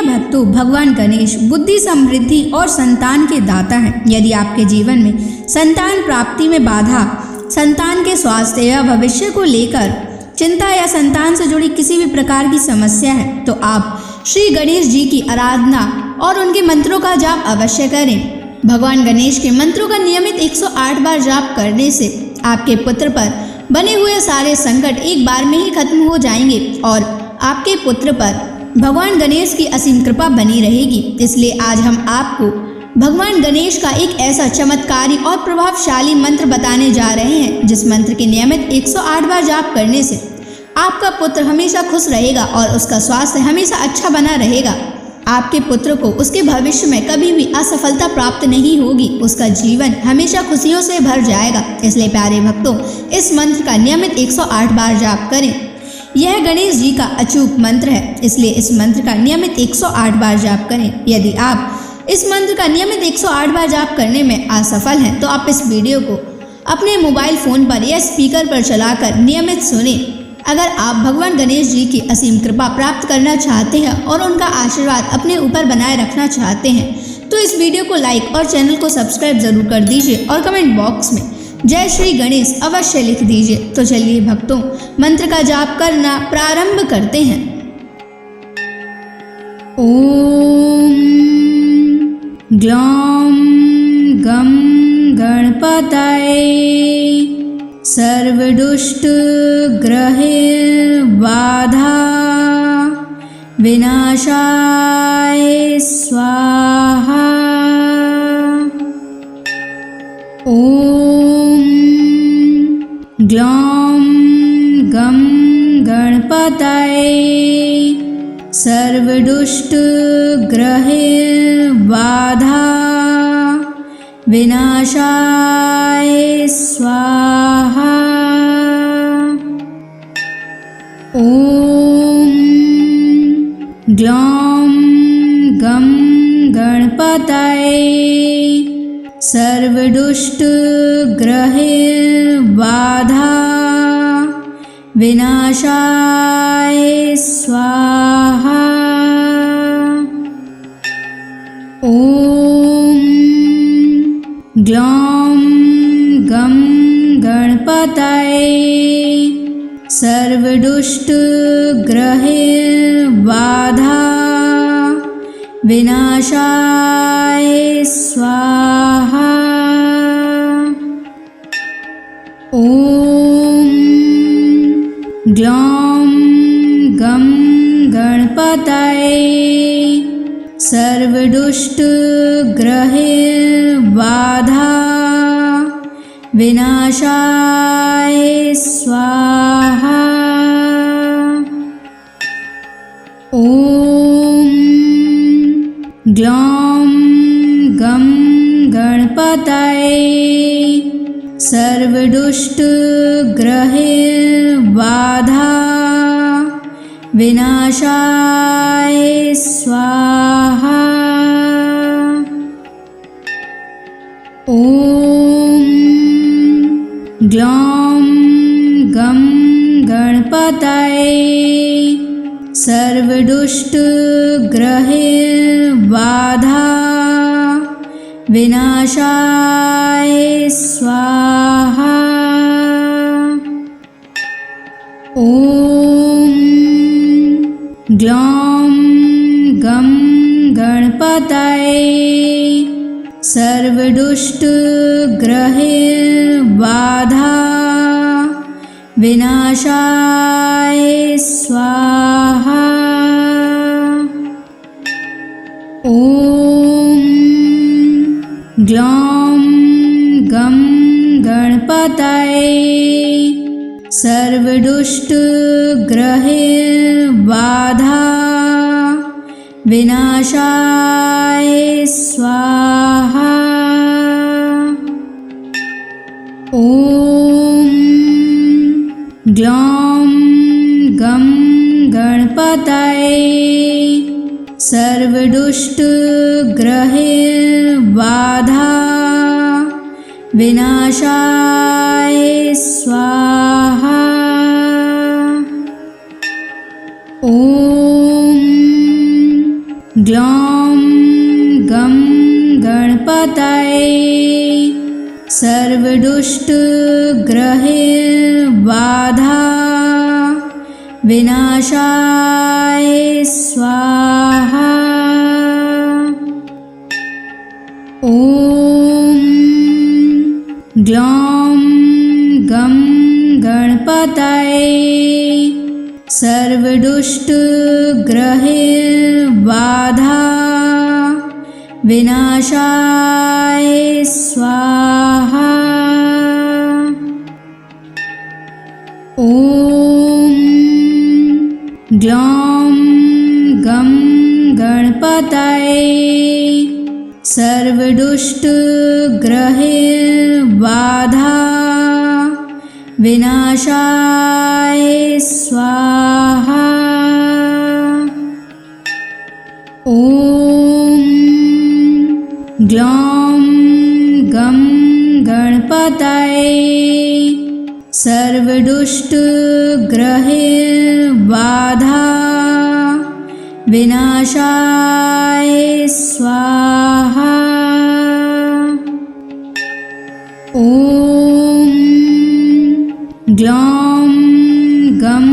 भक्तों, भगवान गणेश बुद्धि, समृद्धि और संतान के दाता हैं। यदि आपके जीवन में संतान प्राप्ति में बाधा, संतान के स्वास्थ्य या भविष्य को लेकर चिंता या संतान से जुड़ी किसी भी प्रकार की समस्या है, तो आप श्री गणेश जी की आराधना और उनके मंत्रों का जाप अवश्य करें। भगवान गणेश के मंत्रों का नियमित 108 बार जाप करने से आपके पुत्र पर बने हुए सारे संकट एक बार में ही खत्म हो जाएंगे और आपके पुत्र पर भगवान गणेश की असीम कृपा बनी रहेगी। इसलिए आज हम आपको भगवान गणेश का एक ऐसा चमत्कारी और प्रभावशाली मंत्र बताने जा रहे हैं, जिस मंत्र के नियमित 108 बार जाप करने से आपका पुत्र हमेशा खुश रहेगा और उसका स्वास्थ्य हमेशा अच्छा बना रहेगा। आपके पुत्र को उसके भविष्य में कभी भी असफलता प्राप्त नहीं होगी, उसका जीवन हमेशा खुशियों से भर जाएगा। इसलिए प्यारे भक्तों, इस मंत्र का नियमित 108 बार जाप करें। यह गणेश जी का अचूक मंत्र है, इसलिए इस मंत्र का नियमित 108 बार जाप करें। यदि आप इस मंत्र का नियमित 108 बार जाप करने में असफल हैं, तो आप इस वीडियो को अपने मोबाइल फ़ोन पर या स्पीकर पर चलाकर नियमित सुनें। अगर आप भगवान गणेश जी की असीम कृपा प्राप्त करना चाहते हैं और उनका आशीर्वाद अपने ऊपर बनाए रखना चाहते हैं, तो इस वीडियो को लाइक और चैनल को सब्सक्राइब जरूर कर दीजिए और कमेंट बॉक्स में जय श्री गणेश अवश्य लिख दीजिए। तो चलिए भक्तों, मंत्र का जाप करना प्रारंभ करते हैं। ओम ग्लौम गम गणपतये सर्वदुष्ट ग्रहे बाधा विनाशाय स्वाहा। ओम ग्लौम गम गणपतये सर्वदुष्ट ग्रहे बाधा विनाशाय स्वाहा। ओम ग्लौम गम गणपतये सर्वदुष्ट ग्रहे बाधा विनाशाय स्वाहा। ओम ग्लौम गम गणपतये सर्वदुष्ट ग्रहे बाधा विनाशाय स्वाहा। ओम ग्लौम गम गणपतये सर्वदुष्ट ग्रहे बाधा विनाशाय स्वाहा। ओम ग्लौम गम गणपतये सर्वदुष्ट ग्रहे बाधा विनाशाय स्वाहा। ओम ग्लौम गम गणपतये सर्वदुष्ट ग्रहे बाधा विनाशाय स्वाहा। ओम ग्लौम गम गणपतये सर्वदुष्ट ग्रहे बाधा विनाशाय स्वाहा। ओम ग्लौम गम गणपतये सर्वदुष्ट ग्रहे बाधा विनाशाय स्वाहा। ओम ग्लौम गम गणपतये सर्वदुष्ट ग्रहे बाधा विनाशाय स्वाहा। ओम ग्लौं गं गणपतये सर्वदुष्टग्रहबाधा विनाशाय स्वाहा। ॐ ग्लौं गं गणपतये सर्वदुष्टग्रहबाधा विनाशाय स्वाहा। ॐ ग्लौं गं गणपतये सर्वदुष्टग्रहबाधा विनाशाय स्वाहा। ॐ ग्लौं गं गणपतये सर्वदुष्टग्रहबाधा विनाशाय स्वाहा। ॐ ग्लौं गं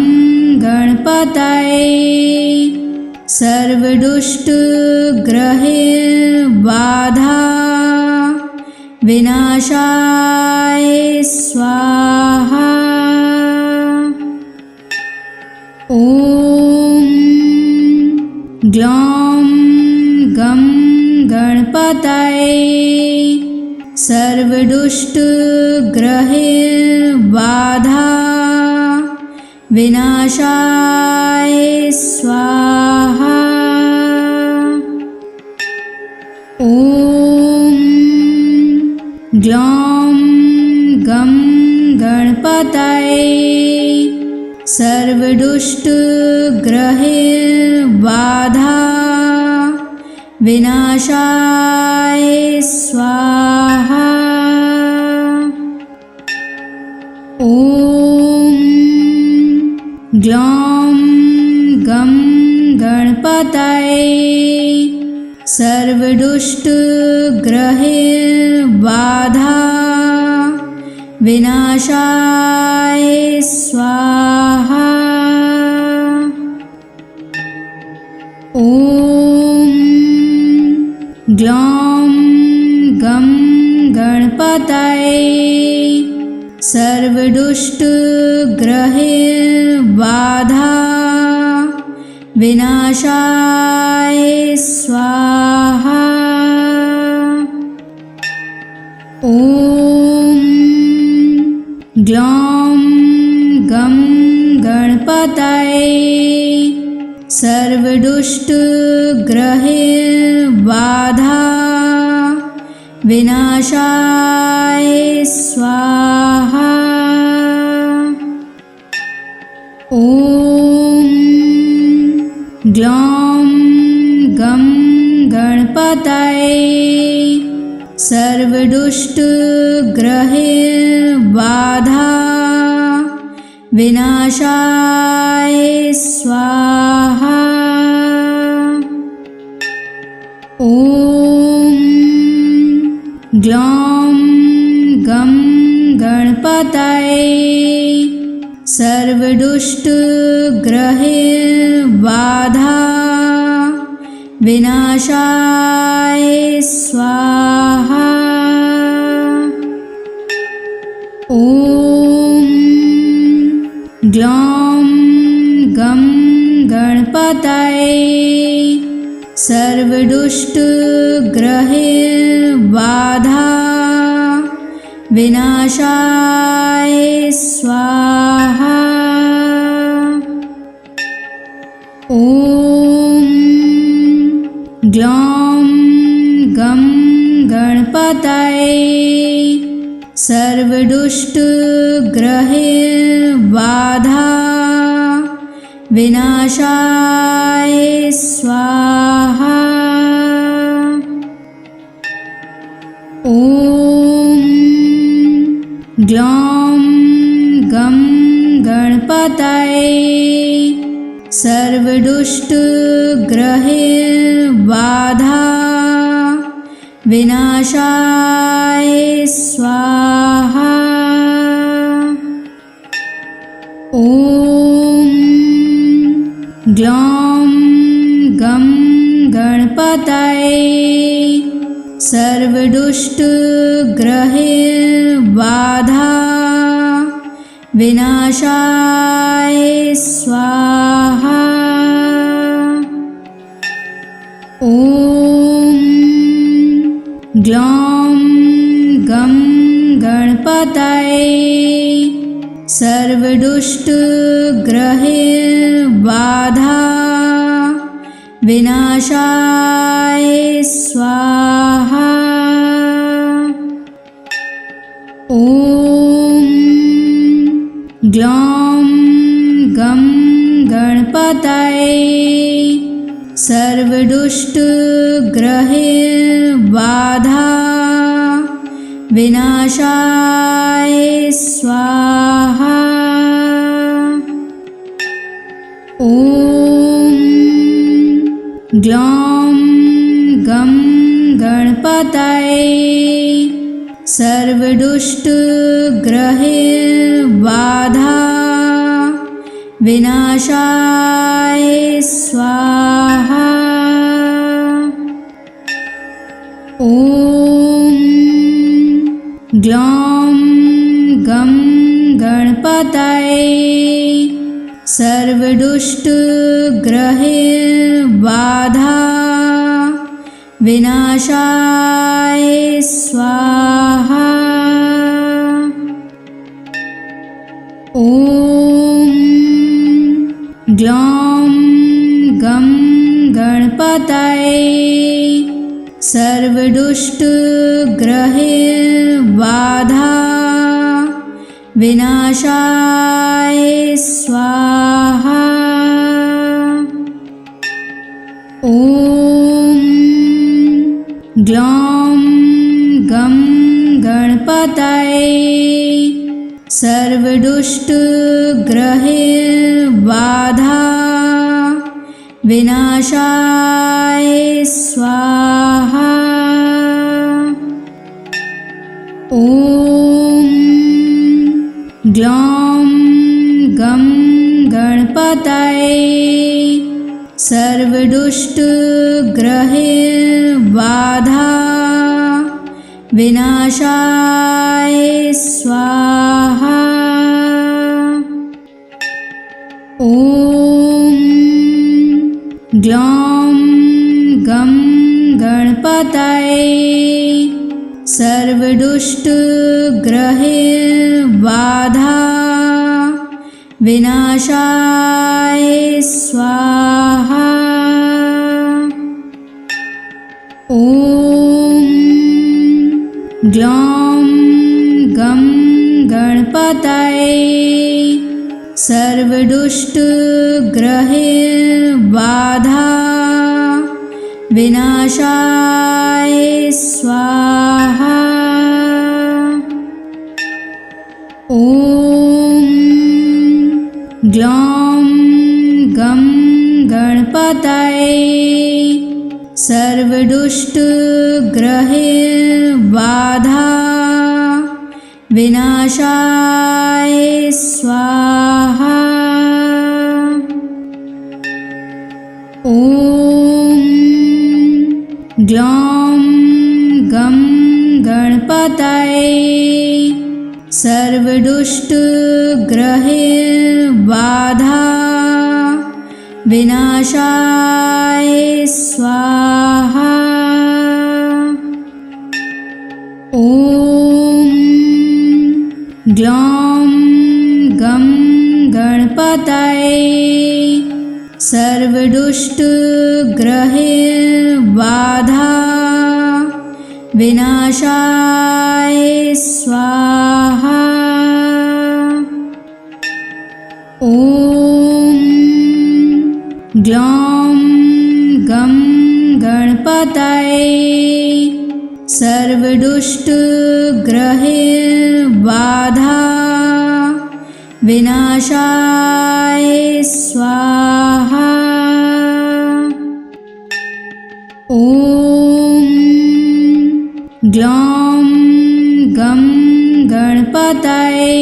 गणपतये सर्वदुष्टग्रहबाधा विनाशाय स्वाहा। ॐ ग्लौं गं गणपतये सर्वदुष्टग्रहबाधा विनाशाय स्वाहा। ॐ ग्लौं गं गणपतये सर्वदुष्टग्रहबाधा विनाशाय स्वाहा। ॐ ग्लौं गं गणपतये सर्वदुष्टग्रहबाधा विनाशाय स्वाहा। ॐ ग्लौं गं गणपतये सर्वदुष्टग्रहबाधा विनाशाय स्वाहा। ॐ ग्लौं गं गणपतये सर्वदुष्टग्रहबाधा विनाशाय स्वाहा। ॐ ग्लौं गं गणपतये सर्वदुष्टग्रहबाधा विनाशाय स्वाहा। ॐ ग्लौं गं गणपतये सर्वदुष्टग्रहबाधा विनाशाय स्वाहा। ॐ ग्लौं गं गणपतये सर्वदुष्टग्रहबाधा विनाशाय स्वाहा। ॐ ग्लौं गं गणपतये सर्वदुष्टग्रहबाधा विनाशाय स्वाहा। ॐ ग्लौं गं गणपतये सर्वदुष्टग्रहैर्बाधा विनाशाय स्वाहा। ॐ ग्लौं गं गणपतये सर्वदुष्टग्रहैर्बाधा विनाशाय स्वाहा। ॐ ग्लौं गं गणपतये सर्वदुष्टग्रहैर्बाधा विनाशाय स्वाहा। ॐ ग्लौं गं गणपतये सर्वदुष्टग्रहैर्बाधा विनाशाय स्वाहा। ॐ ग्लौं गं गणपतये सर्वदुष्टग्रहैर्बाधा विनाशाय स्वाहा। ॐ ग्लौं गं गणपतये सर्वदुष्टग्रहैर्बाधा विनाशाय स्वाहा। ॐ ग्लौं गं गणपतये सर्वदुष्टग्रहैर्बाधा विनाशाय स्वाहा। ॐ ग्लौं गं गणपतये सर्वदुष्टग्रहैर्बाधा विनाशाय स्वाहा। ॐ ग्लौं गं गणपतये सर्वदुष्टग्रहैर्बाधा विनाशाय स्वाहा। ॐ ग्लौं गं गणपतये सर्वदुष्टग्रहैर्बाधा विनाशाय स्वाहा। ॐ ग्लौं गं गणपतये सर्वदुष्टग्रहैर्बाधा विनाशाय स्वाहा। ॐ ग्लौं गं गणपतये सर्वदुष्टग्रहैर्बाधा विनाशाय स्वाहा। ॐ ग्लौं गं गणपतये सर्वदुष्टग्रहैर्बाधा विनाशाय स्वाहा। ॐ ग्लौं गं गणपतये सर्वदुष्टग्रहैर्बाधा विनाशाय स्वाहा। ॐ ग्लौं गं गणपतये सर्वदुष्टग्रहैर्बाधा विनाशाय स्वाहा। ॐ ग्लौं गं गणपतये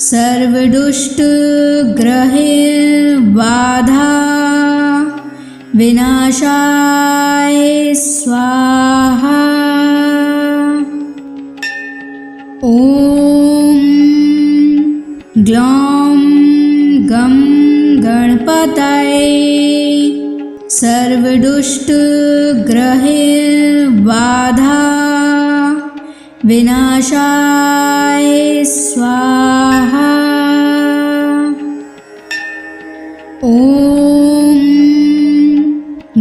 सर्वदुष्टग्रहबाधा विनाशाय स्वाहा। ॐ ग्लौं गं गणपतये सर्वदुष्टग्रहबाधा विनाशाय स्वाहा। ॐ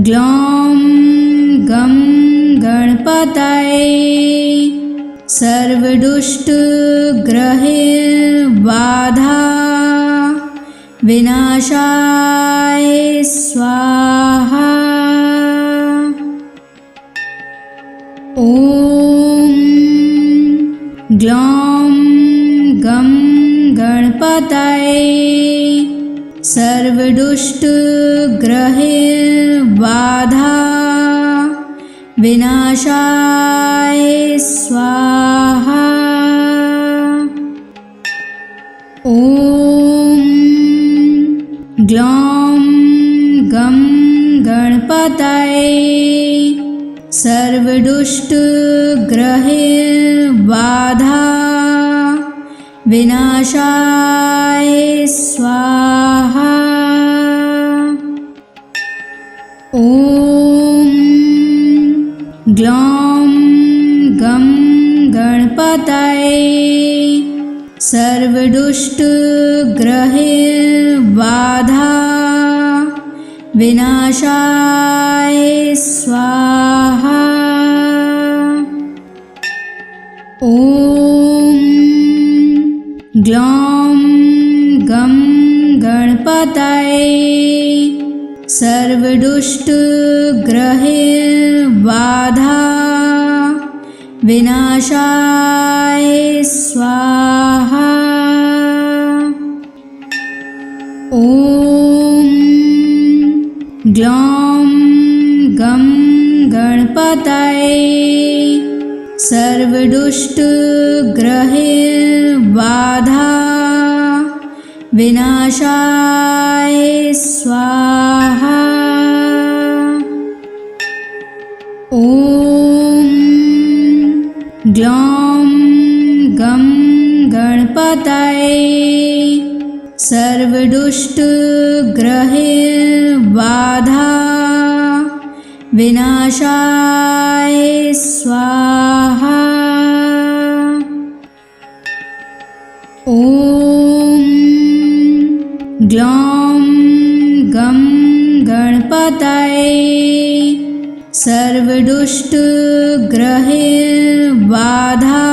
ग्लौं गं गणपतये सर्वदुष्टग्रहबाधा विनाशाय स्वाहा। ॐ ग्लौं गं गणपतये सर्वदुष्टग्रहबाधा विनाशाय स्वाहा। ॐ ग्लौं गं गणपतये सर्वदुष्टग्रहबाधा विनाशाय स्वाहा। ॐ ग्लौं गं गणपतये सर्वदुष्टग्रहबाधा विनाशाय स्वाहा। ॐ ग्लौं गं गणपतये सर्वदुष्टग्रहबाधा विनाशाय स्वाहा। ॐ ग्लौं गं गणपतये सर्वदुष्टग्रहबाधा विनाशाय स्वाहा। ॐ ग्लौं गं गणपतये सर्वदुष्टग्रहबाधा विनाशाय स्वाहा। ॐ ग्लौं गं गणपतये सर्वदुष्टग्रहबाधा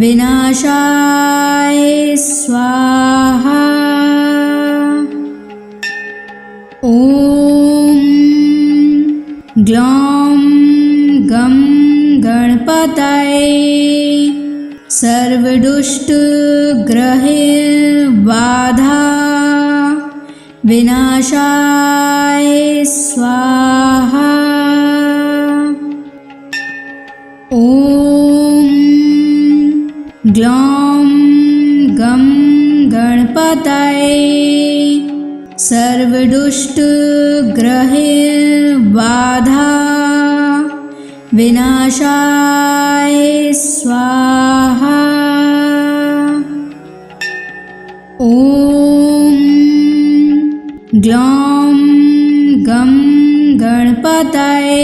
विनाशाय स्वाहा। ॐ ग्लौं गं गणपतये सर्वदुष्टग्रहबाधा विनाशाय स्वाहा। ॐ ग्लौं गं गणपतये सर्वदुष्टग्रहबाधा विनाशाय स्वाहा। ॐ ग्लौं गं गणपतये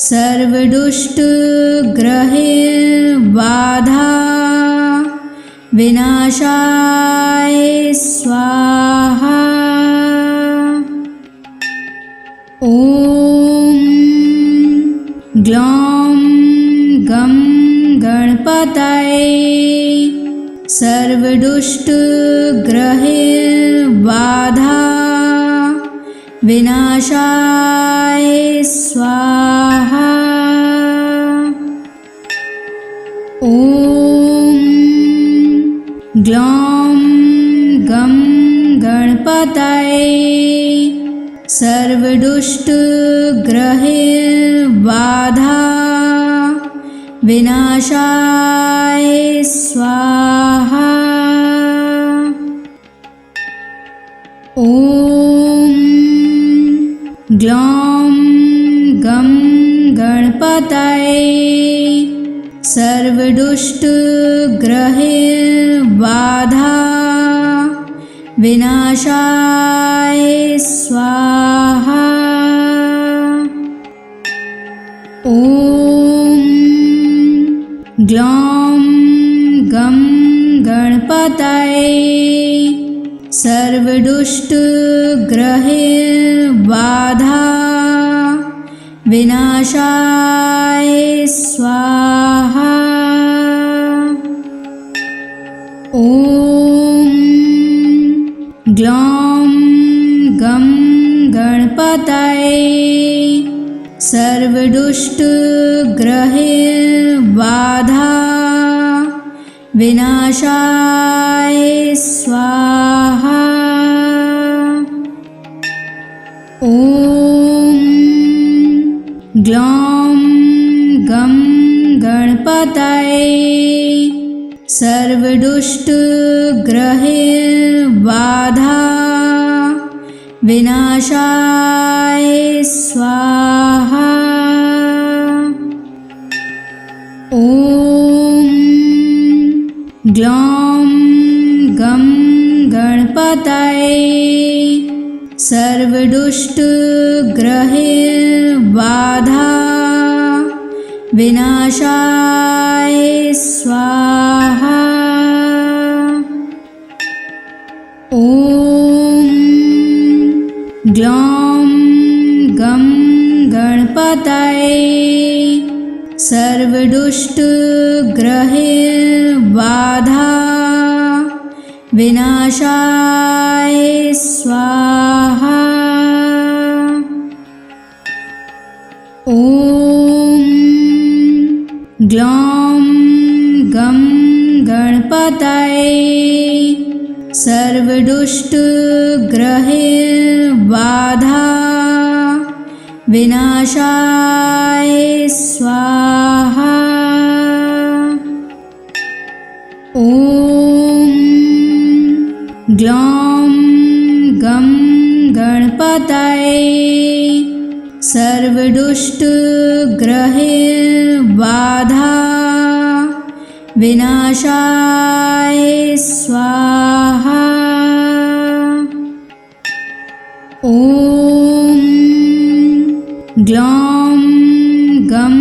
सर्वदुष्टग्रहबाधा विनाशाय स्वाहा। ॐ ग्लौं गं गणपतये सर्वदुष्टग्रहबाधा विनाशाय स्वाहा। ॐ ग्लौं गं गणपतये सर्वदुष्टग्रहबाधा विनाशाय स्वाहा। ॐ ग्लौं गं गणपतये सर्वदुष्टग्रहबाधा विनाशाय स्वाहा। ॐ ग्लौं गं गणपतये सर्वदुष्टग्रहबाधा विनाशाय स्वाहा। ॐ ग्लौं गं गणपतये सर्वदुष्टग्रहबाधा विनाशाय स्वाहा। ॐ ग्लौं गं गणपतये सर्वदुष्टग्रहबाधा विनाशाय स्वाहा। ॐ ग्लौं गं गणपतये सर्वदुष्टग्रहबाधा विनाशाय स्वाहा। ॐ ग्लौं गं गणपतये सर्वदुष्टग्रहबाधा विनाशाय स्वाहा। ॐ ग्लौं गं गणपतये सर्वदुष्टग्रहबाधा विनाशाय स्वाहा। ॐ ग्लौं गं गणपतये सर्वदुष्टग्रहबाधा विनाशाय स्वाहा। ॐ ग्लौं गं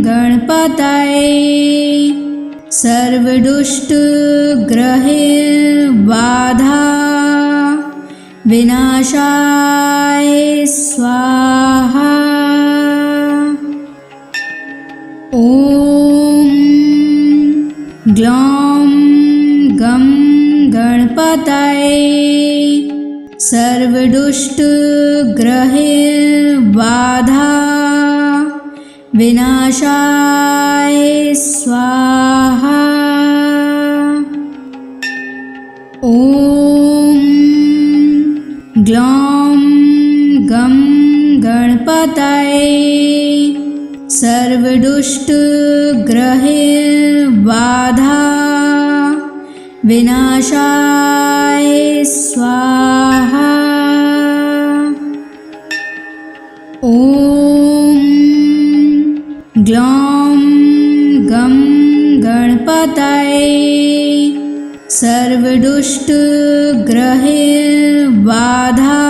गणपतये सर्वदुष्टग्रहबाधा विनाशाय स्वाहा। ॐ ग्लौं गं गणपतये सर्वदुष्टग्रहबाधा विनाशाय स्वाहा। ॐ ग्लौं गं गणपतये सर्वदुष्टग्रहबाधा विनाशाय स्वाहा। ॐ ग्लौं गं गणपतये सर्वदुष्टग्रहबाधा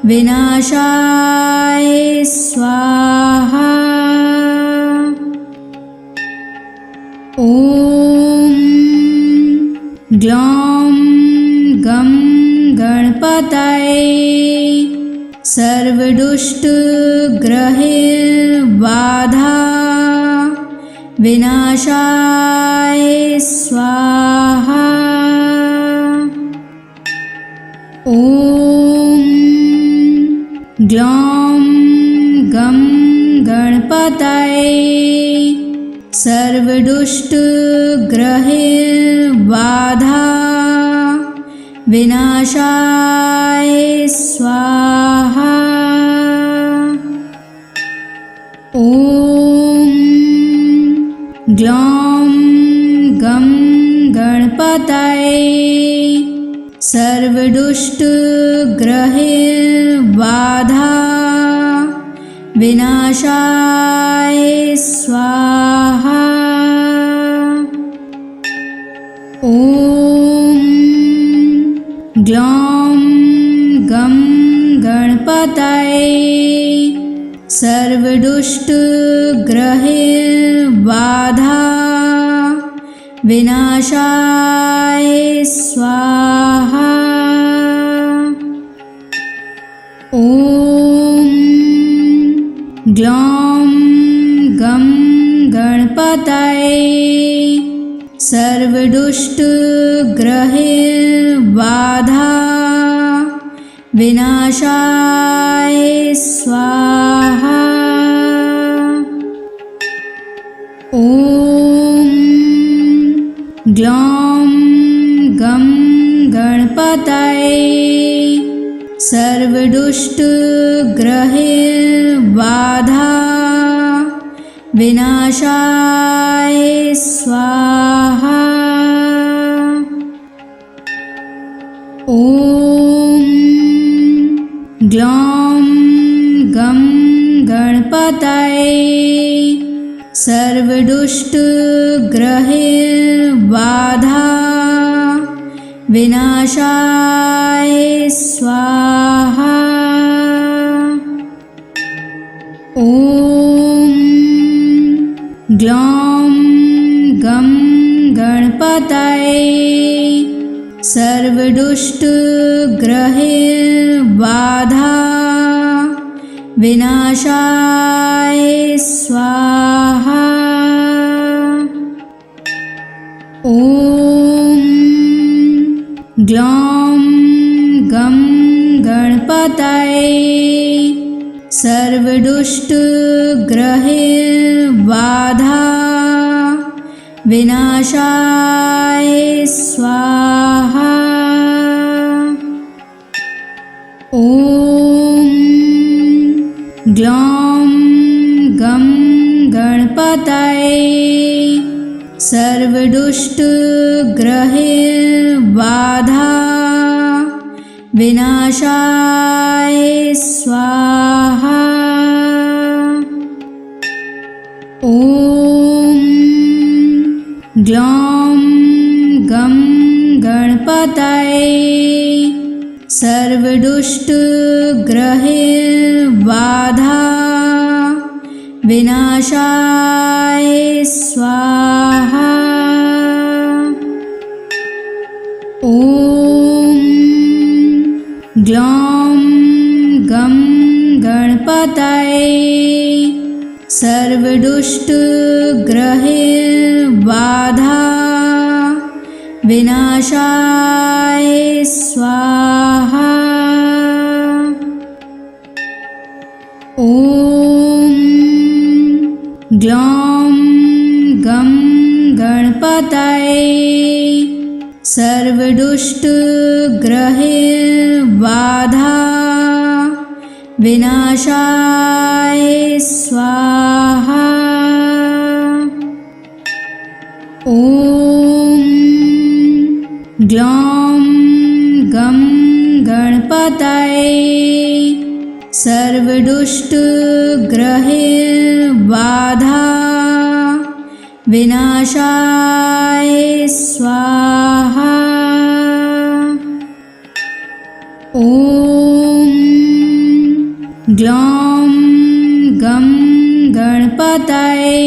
विनाशाय स्वाहा। ॐ ग्लौं गं गणपतये सर्वदुष्टग्रहबाधा विनाशाय स्वाहा। ॐ ग्लौं गं गणपतये सर्व सर्वदुष्टग्रहैर्बाधा विनाशाय स्वाहा। ॐ ग्लौं गं गणपतये सर्वदुष्टग्रहैर्बाधा विनाशाय स्वाहा। ॐ ग्लौं गं गणपतये सर्वदुष्टग्रहैर्बाधा विनाशाय स्वाहा। ॐ ग्लौं गं गणपतये सर्वदुष्टग्रहैर्बाधा विनाशाय स्वाहा। ॐ ग्लौं गं गणपतये सर्वदुष्टग्रहैर्बाधा विनाशाय स्वाहा। ॐ ग्लौं गं गणपतये सर्वदुष्टग्रहैर्बाधा विनाशाय स्वाहा। ॐ ग्लौं गं गणपतये सर्वदुष्टग्रहैर्बाधा विनाशाय स्वाहा। ॐ ग्लौं गं गणपतये सर्वदुष्टग्रहैर्बाधा विनाशाय स्वाहा। ॐ ग्लौं गं गणपतये सर्वदुष्टग्रहैर्बाधा विनाशाय स्वाहा। ॐ ग्लौं गं गणपतये सर्वदुष्टग्रहैर्बाधा विनाशाय स्वाहा। ॐ ग्लौं गं गणपतये सर्वदुष्टग्रहैर्बाधा विनाशाय स्वाहा। ॐ ग्लौं गं गणपतये सर्वदुष्टग्रहैर्बाधा विनाशाय स्वाहा। ॐ ग्लौं गं गणपतये सर्वदुष्टग्रहैर्बाधा विनाशाय स्वाहा। ॐ ग्लौं गं गणपतये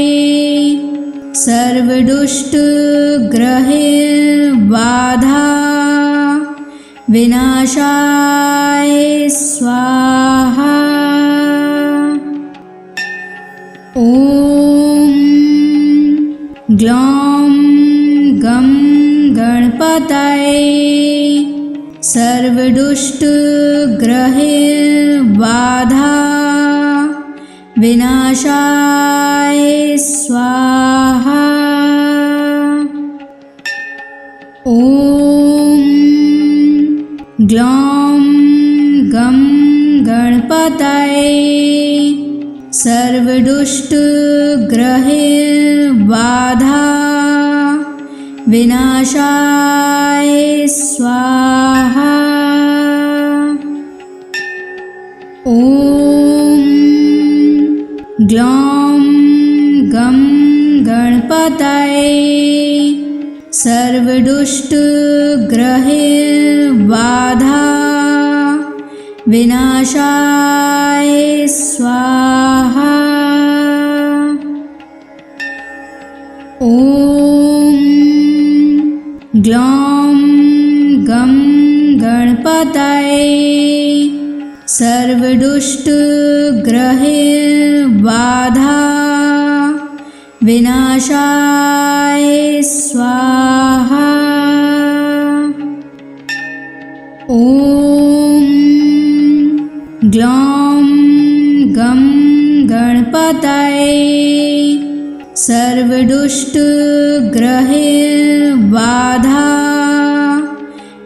सर्वदुष्टग्रहैर्बाधा विनाशाय स्वाहा। ॐ ग्लौं गं गणपतये सर्वदुष्टग्रहैर्बाधा विनाशाय स्वाहा। ग्लौं गं गणपतये सर्वदुष्टग्रहबाधा विनाशाय स्वाहा। ॐ ग्लौं गं गणपतये सर्वदुष्टग्रहबाधा विनाशाय स्वाहा। ॐ ग्लौं गं गणपतये सर्वदुष्टग्रहबाधा विनाशाय स्वाहा। ॐ ग्लौं गं गणपतये सर्वदुष्टग्रहबाधा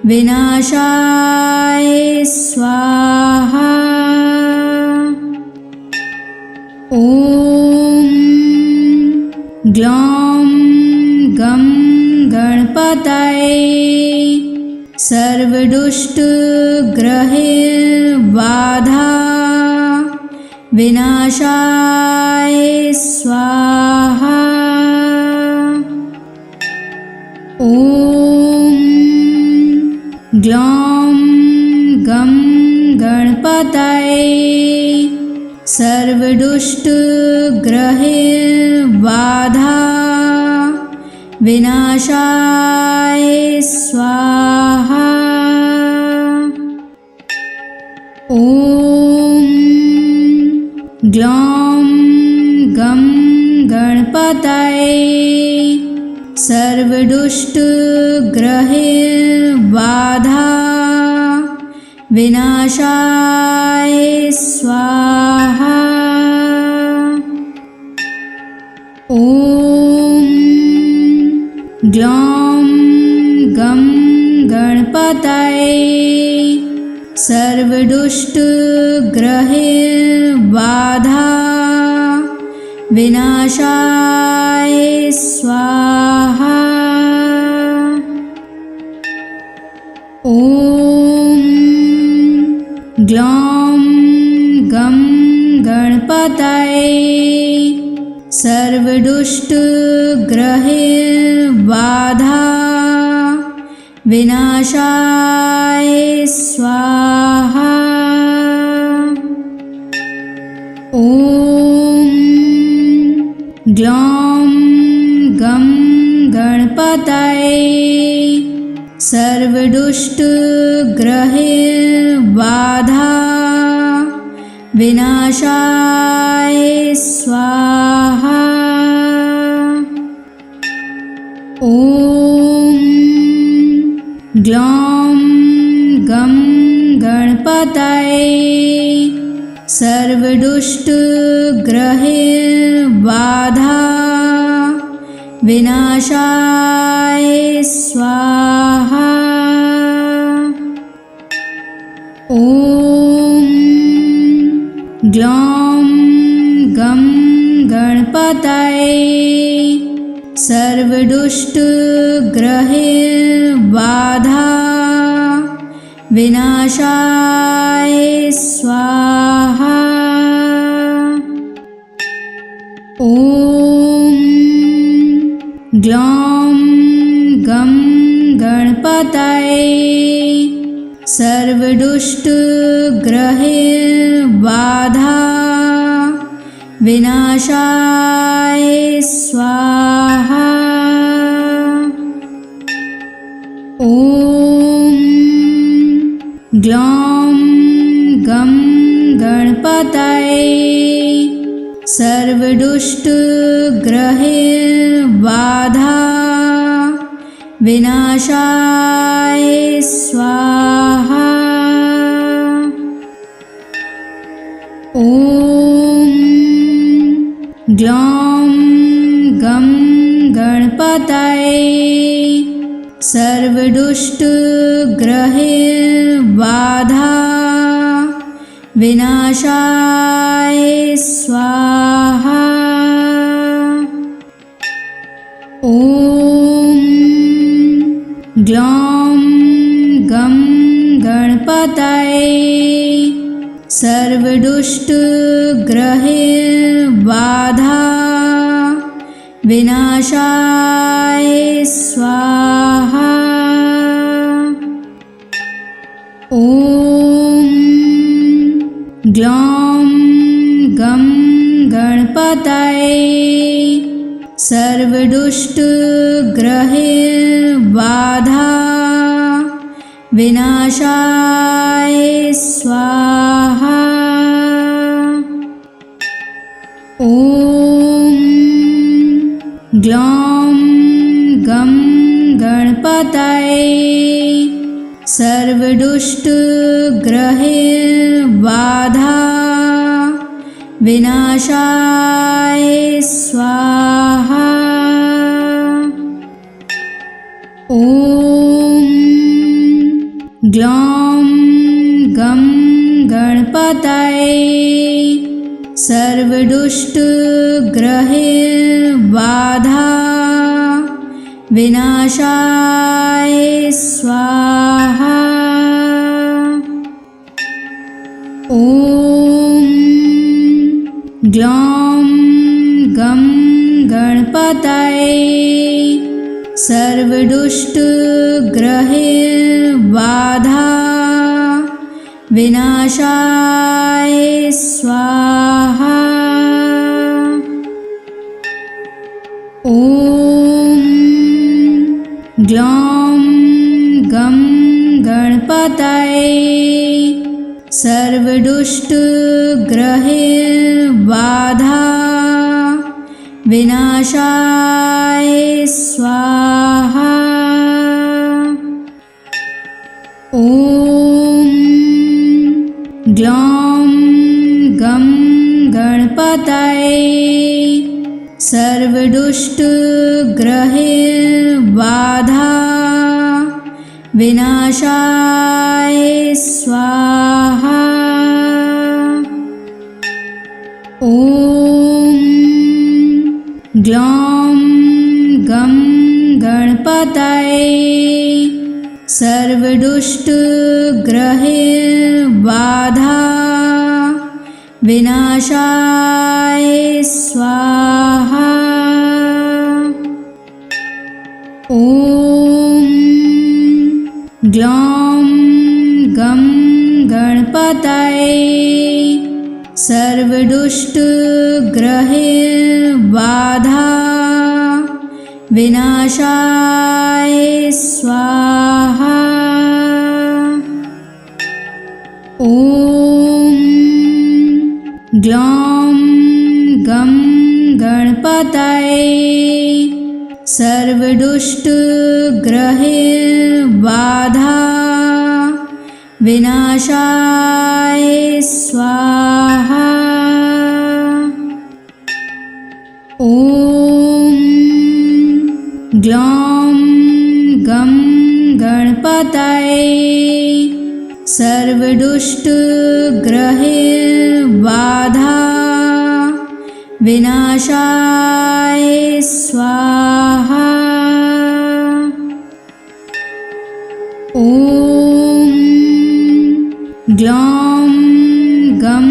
विनाशाय स्वाहा। ॐ ग्लौं गं गणपतये सर्वदुष्टग्रहबाधा विनाशाय स्वाहा। ॐ ग्लौं गं गणपतये सर्वदुष्टग्रहबाधा विनाशाय स्वाहा। ॐ ग्लौं गं गणपतये सर्वदुष्टग्रहबाधा विनाशाय स्वाहा। ॐ ग्लौं गं गणपतये सर्वदुष्टग्रहबाधा विनाशाय स्वाहा। ॐ ग्लौं गं गणपतये सर्वदुष्टग्रहबाधा विनाशाय स्वाहा। ॐ ग्लौं गं गणपतये सर्वदुष्टग्रहबाधा विनाशाय स्वाहा। ॐ ग्लौं गं गणपतये सर्वदुष्टग्रहबाधा विनाशाय स्वाहा। ॐ ग्लौं गं गणपतये सर्वदुष्टग्रहबाधा विनाशाय स्वाहा। ॐ ग्लौं गं गणपतये सर्वदुष्टग्रहबाधा विनाशाय स्वाहा। ॐ ग्लौं गं गणपतये सर्वदुष्टग्रहबाधा विनाशाय स्वाहा। ॐ ग्लौं गं गणपतये सर्वदुष्टग्रहैर्बाधा विनाशाय स्वाहा। ॐ ग्लौं गं गणपतये सर्वदुष्टग्रहैर्बाधा विनाशाय स्वाहा। ॐ ग्लौं गं गणपतये सर्वदुष्टग्रहैर्बाधा विनाशाय स्वाहा। ॐ ग्लौं गं गणपतये सर्वदुष्टग्रहैर्बाधा विनाशाय स्वाहा। ॐ ग्लौं गं गणपतये सर्वदुष्टग्रहैर्बाधा विनाशाय स्वाहा। ॐ ग्लौं गं गणपतये सर्वदुष्टग्रहैर्बाधा विनाशाय स्वाहा। ॐ ग्लौं गं गणपतये सर्वदुष्टग्रहैर्बाधा विनाशाय स्वाहा। ॐ ग्लौं गं गणपतये सर्वदुष्टग्रहैर्बाधा विनाशाय स्वाहा। ॐ ग्लौं गं गणपतये सर्वदुष्टग्रहैर्बाधा विनाशाय स्वाहा। ॐ ग्लौं गं गणपतये सर्वदुष्टग्रहैर्बाधा विनाशाय स्वाहा। ॐ ग्लौं गं गणपतये सर्वदुष्टग्रहैर्बाधा विनाशाय स्वाहा। ॐ ग्लौं गं गणपतये सर्वदुष्टग्रहैर्बाधा विनाशाय स्वाहा। ॐ ग्लौं गं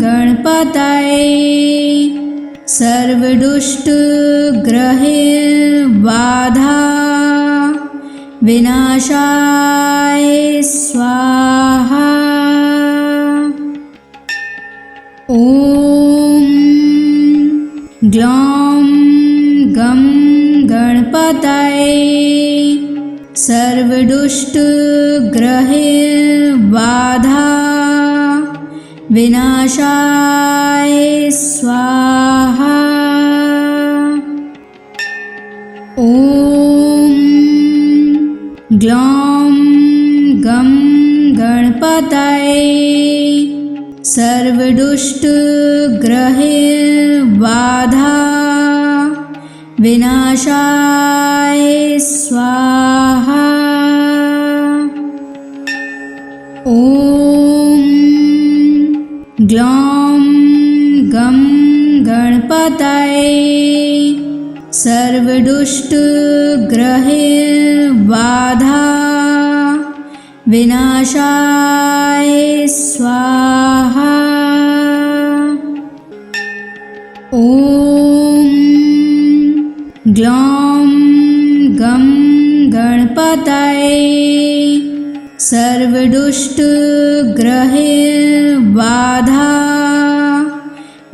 गणपतये सर्वदुष्टग्रहैर्बाधा विनाशाय स्वाहा। ॐ ग्लौं गं गणपतये सर्वदुष्टग्रहैर्बाधा विनाशाय स्वाहा। ॐ ग्लौं गं गणपतये सर्वदुष्टग्रहैर्बाधा विनाशाय स्वाहा। ग्लौं गं गणपतये सर्वदुष्टग्रहबाधा विनाशाय स्वाहा। ॐ ग्लौं गं गणपतये सर्वदुष्टग्रहबाधा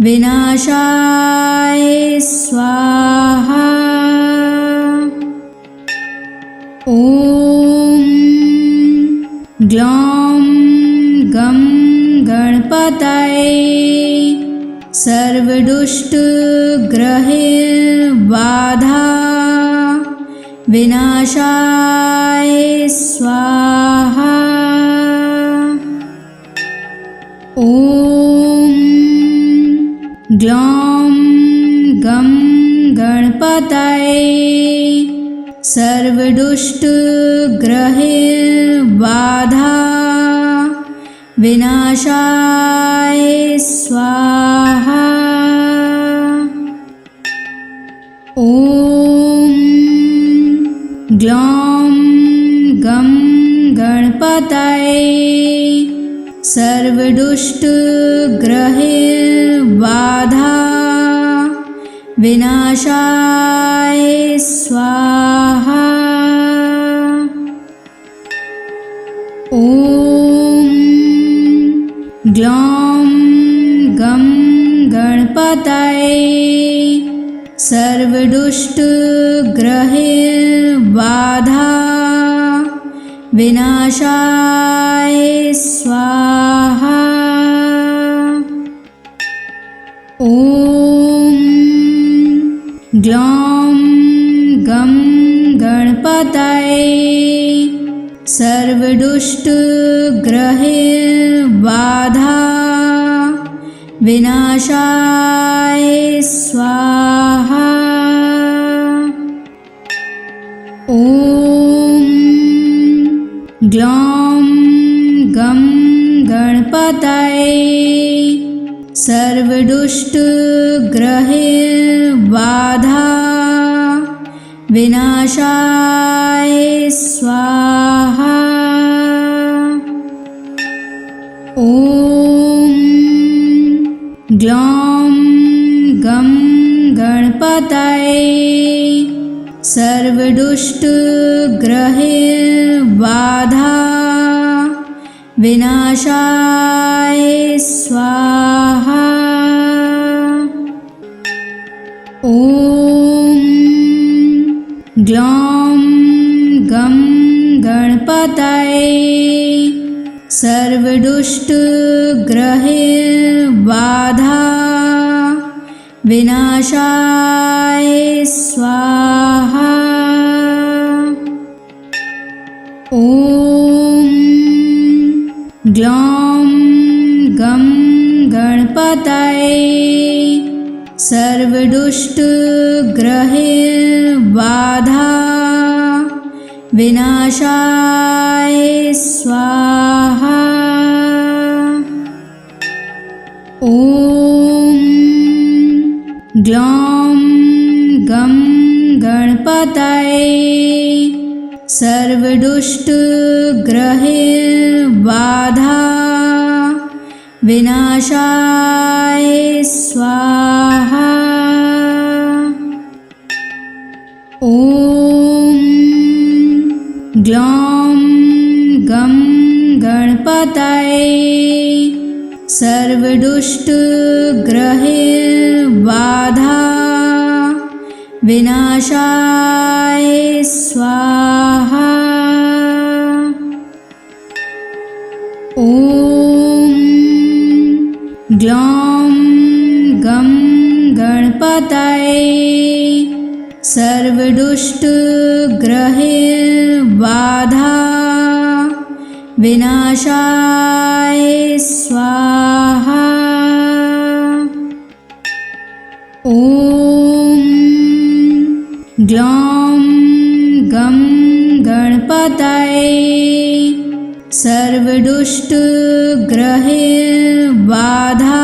विनाशाय स्वाहा। ॐ ग्लौं गं गणपतये सर्वदुष्टग्रहबाधा विनाशाय स्वाहा। ॐ ग्लौं गं गणपतये सर्वदुष्टग्रहबाधा विनाशाय स्वाहा। ॐ ग्लौं गं गणपतये सर्वदुष्टग्रहबाधा विनाशाय स्वाहा। ॐ ग्लौं गं गणपतये सर्वदुष्टग्रहबाधा विनाशाय स्वाहा। ॐ ग्लौं गं गणपतये सर्वदुष्टग्रहबाधा विनाशाय स्वाहा। ॐ ग्लौं गं गणपतये सर्वदुष्टग्रहबाधा विनाशाय स्वाहा। ॐ ग्लौं गं गणपतये सर्वदुष्टग्रहबाधा विनाशाय स्वाहा। ॐ ग्लौं गं गणपतये सर्वदुष्टग्रहबाधा विनाशाय स्वाहा। ॐ ग्लौं गं गणपतये सर्वदुष्टग्रहबाधा विनाशाय स्वाहा। ॐ ग्लौं गं गणपतये सर्वदुष्टग्रहबाधा विनाशाय स्वाहा। ॐ ग्लौं गं गणपतये सर्वदुष्टग्रहबाधा विनाशाय स्वाहा। ॐ ग्लौं गं गणपतये सर्वदुष्टग्रहबाधा विनाशाय स्वाहा। ॐ ग्लौं गं गणपतये सर्वदुष्टग्रहबाधा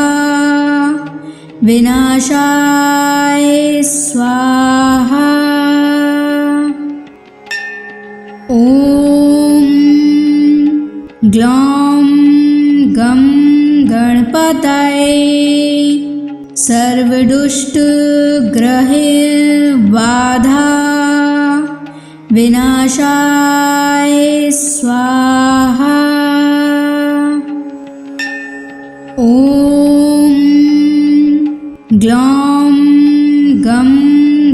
विनाशाय स्वाहा। ॐ ग्लौं गं गणपतये सर्वदुष्टग्रहबाधा विनाशाय स्वाहा। ॐ ग्लौं गं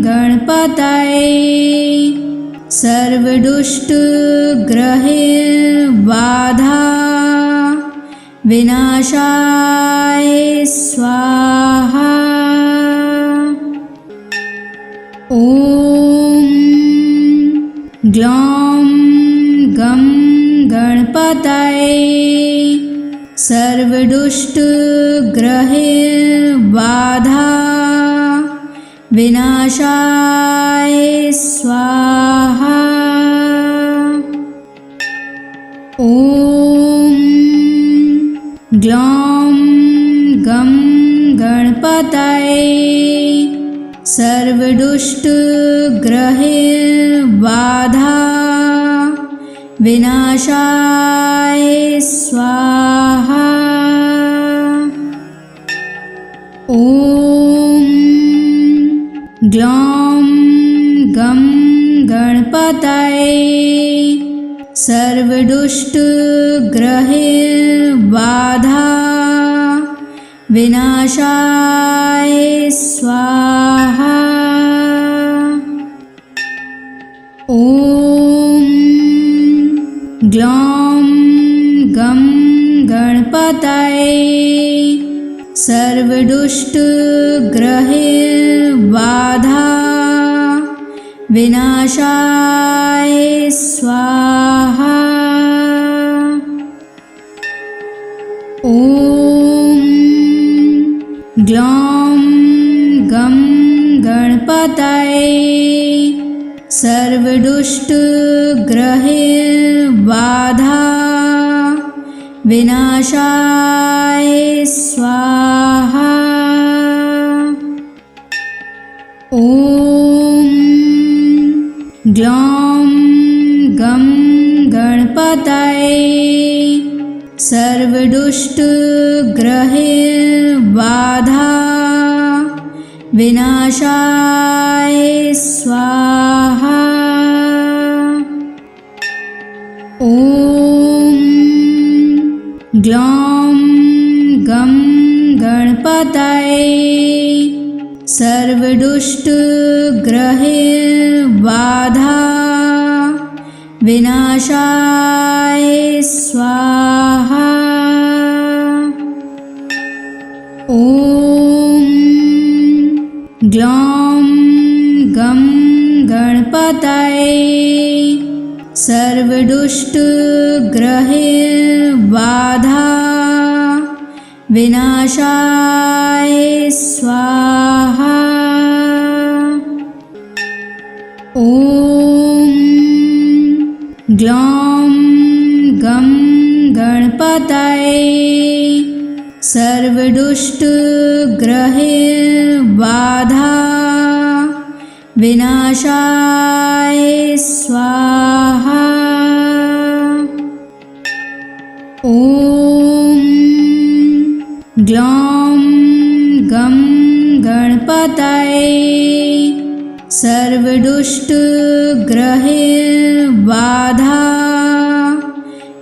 गणपतये सर्वदुष्टग्रहबाधा विनाशाय स्वाहा। ॐ ग्लौं गं गणपतये सर्वदुष्टग्रहबाधा विनाशाय स्वाहा। ॐ ग्लौं गं गणपतये सर्वदुष्टग्रहबाधा विनाशाय स्वाहा। ॐ ग्लौं गं गणपतये सर्वदुष्टग्रहबाधा विनाशाय स्वाहा। ॐ ग्लौं गं गणपतये सर्वदुष्टग्रहबाधा विनाशाय स्वाहा। ॐ ग्लौं गं गणपतये सर्वदुष्टग्रहबाधा विनाशाय स्वाहा। ॐ ग्लौं गं गणपतये सर्वदुष्टग्रहबाधा विनाशाय स्वाहा। ॐ ग्लौं गं गणपतये सर्वदुष्टग्रहबाधा विनाशाय स्वाहा। ॐ ग्लौं गं गणपतये सर्वदुष्टग्रहबाधा विनाशाय स्वाहा। ॐ ग्लौं गं गणपतये सर्वदुष्टग्रहबाधा विनाशाय स्वाहा। ॐ ग्लौं गं गणपतये सर्वदुष्टग्रहबाधा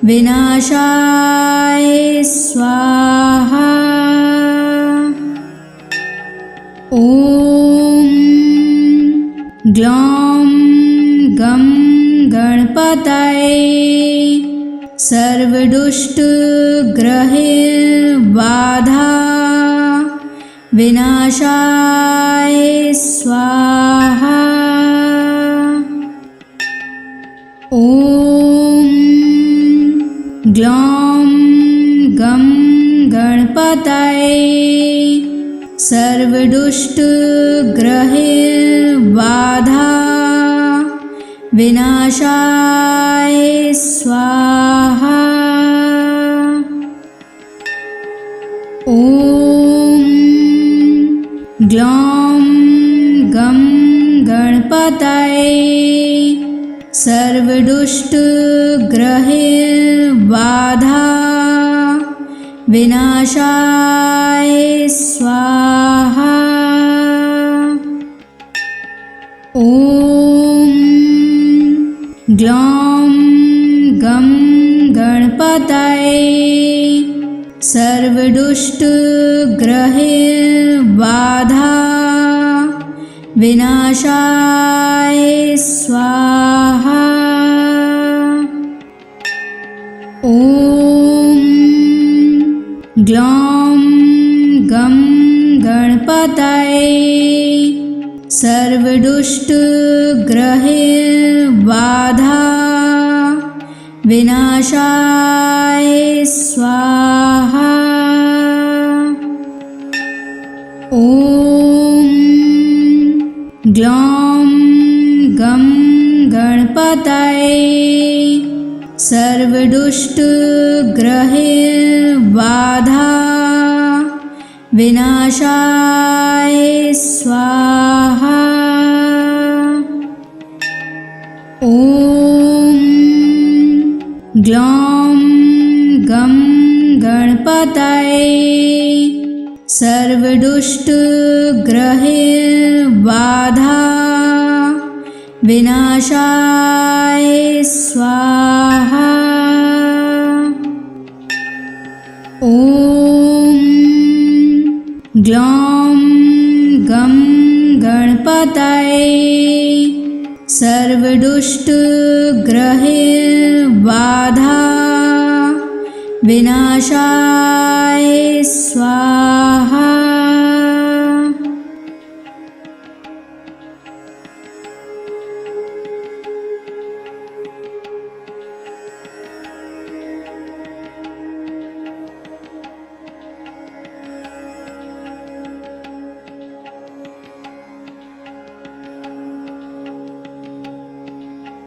विनाशाय स्वाहा। ॐ ग्लौं गं गणपतये सर्वदुष्टग्रहबाधा विनाशाय स्वाहा। ॐ ग्लौं गं गणपतये सर्वदुष्टग्रहबाधा विनाशाय स्वाहा। ॐ ग्लौं गं गणपतये सर्वदुष्टग्रहबाधा विनाशाय स्वाहा। ॐ ग्लौं गं गणपतये सर्वदुष्टग्रहबाधा विनाशाय स्वाहा। ॐ ग्लौं गं गणपतये सर्वदुष्टग्रहबाधा विनाशाय स्वाहा। ॐ ग्लौं गं गणपतये सर्वदुष्टग्रहबाधा विनाशाय स्वाहा। ॐ ग्लौं गं गणपतये सर्वदुष्टग्रहबाधा विनाशाय स्वाहा। ॐ ग्लौं गं गणपतये सर्वदुष्टग्रहबाधा विनाशाय स्वाहा।